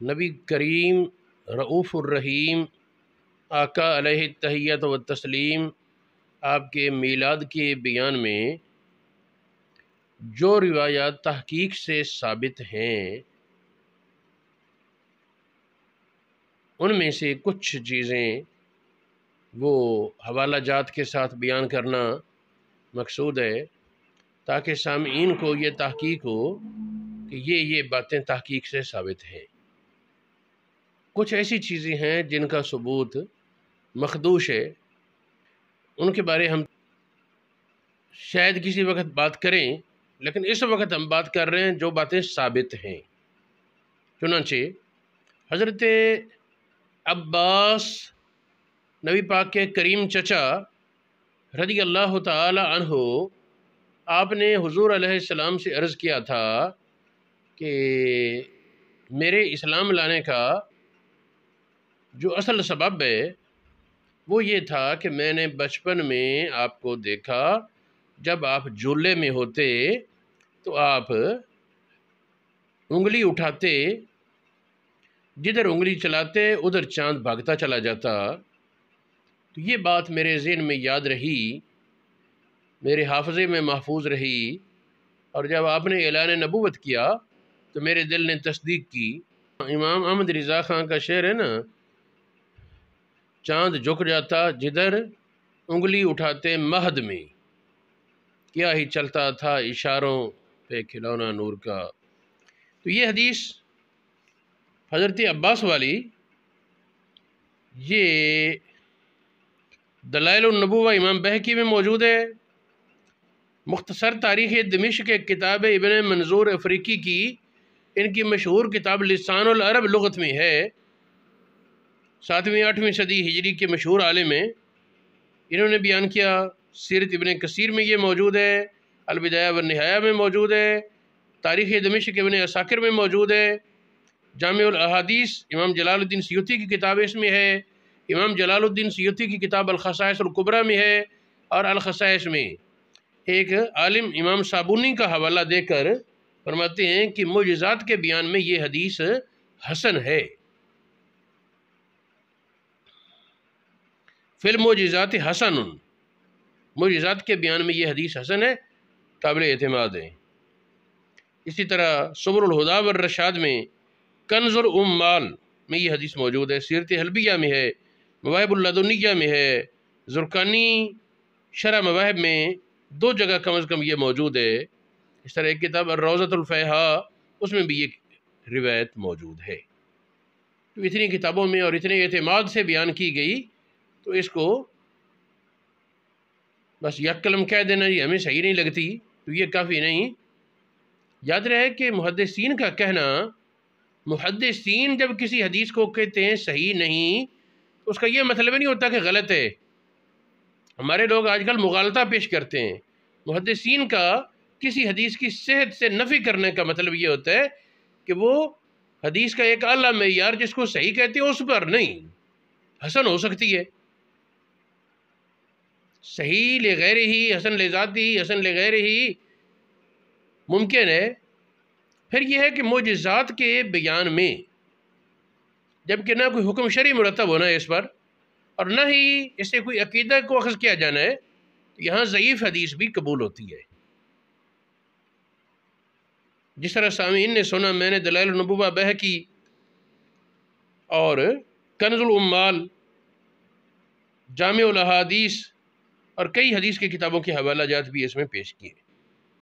نبی کریم رؤوف الرحیم آقا علیہ التحیت و تسلیم آپ کے میلاد کے بیان میں جو روایات تحقیق سے ثابت ہیں ان میں سے کچھ چیزیں وہ حوالہ جات کے ساتھ بیان کرنا مقصود ہے تاکہ سامعین کو یہ تحقیق ہو کہ یہ باتیں تحقیق سے ثابت ہیں۔ کچھ ایسی چیزیں ہیں جن کا ثبوت مخدوش ہے، ان کے بارے ہم شاید کسی وقت بات کریں، لیکن اس وقت ہم بات کر رہے ہیں جو باتیں ثابت ہیں۔ چنانچہ حضرت عباس نبی پاک کے کریم چچا رضی اللہ تعالی عنہ، آپ نے حضور علیہ السلام سے عرض کیا تھا کہ میرے اسلام لانے کا جو اصل سبب ہے وہ یہ تھا کہ میں نے بچپن میں آپ کو دیکھا، جب آپ جھولے میں ہوتے تو آپ انگلی اٹھاتے، جدھر انگلی چلاتے ادھر چاند بھاگتا چلا جاتا۔ تو یہ بات میرے ذہن میں یاد رہی، میرے حافظے میں محفوظ رہی، اور جب آپ نے اعلان نبوت کیا تو میرے دل نے تصدیق کی۔ امام احمد رضا خان کا شعر ہے نا، چاند جھک جاتا جدھر انگلی اٹھاتے مہد میں، کیا ہی چلتا تھا اشاروں پہ کھلونا نور کا۔ تو یہ حدیث حضرت عباس والی، یہ دلائل النبوہ امام بہقی میں موجود ہے، مختصر تاریخ دمشق کتاب ابن منظور افریقی کی ان کی مشہور کتاب لسان العرب لغت میں ہے، 7ویں 8ویں صدی ہجری کے مشہور عالم ہیں، انہوں نے بیان کیا۔ سیرت ابن کثیر میں یہ موجود ہے، البدایہ والنہایہ میں موجود ہے، تاریخ دمشق ابن عساکر میں موجود ہے، جامع الاحادیث امام جلال الدین سیوطی کی کتاب اس میں ہے، امام جلال الدین سیوطی کی کتاب الخصائص الکبریٰ میں ہے، اور الخصائص میں ایک عالم امام صابونی کا حوالہ دے کر فرماتے ہیں کہ معجزات کے بیان میں یہ حدیث حسن ہے۔ فی المعجزات حسن، معجزات کے بیان میں یہ حدیث حسن ہے، قابل اعتماد ہے۔ اسی طرح سبل الہدی والرشاد میں کنز الامال میں یہ حدیث موجود ہے، سیرت حلبیہ میں ہے، مواہب اللدنیہ میں ہے، زرقانی شرح مواہب میں 2 جگہ کم از کم یہ موجود ہے۔ اس طرح ایک کتاب الروضۃ الفیہا، اس میں بھی یہ روایت موجود ہے۔ تو اتنی کتابوں میں اور اتنے اعتماد سے بیان کی گئی، تو اس کو بس یک قلم کہہ دینا یہ ہمیں صحیح نہیں لگتی تو یہ کافی نہیں۔ یاد رہے کہ محدثین کا کہنا، محدثین جب کسی حدیث کو کہتے ہیں صحیح نہیں، اس کا یہ مطلب نہیں ہوتا کہ غلط ہے۔ ہمارے لوگ آج کل مغالطہ پیش کرتے ہیں۔ محدثین کا کسی حدیث کی صحت سے نفی کرنے کا مطلب یہ ہوتا ہے کہ وہ حدیث کا ایک اعلیٰ معیار جس کو صحیح کہتے ہیں اس پر نہیں، حسن ہو سکتی ہے، صحیح لغیر ہی، حسن لذاتی ہی، حسن لغیر ہی ممکن ہے۔ پھر یہ ہے کہ معجزات کے بیان میں جبکہ نہ کوئی حکم شرعی مرتب ہونا ہے اس پر، اور نہ ہی اس سے کوئی عقیدہ کو اخذ کیا جانا ہے، تو یہاں ضعیف حدیث بھی قبول ہوتی ہے۔ جس طرح سامعین نے سنا، میں نے دلائل النبوہ بہقی اور کنز الامال، جامع الاحادیث اور کئی حدیث کی کتابوں کے حوالہ جات بھی اس میں پیش کیے۔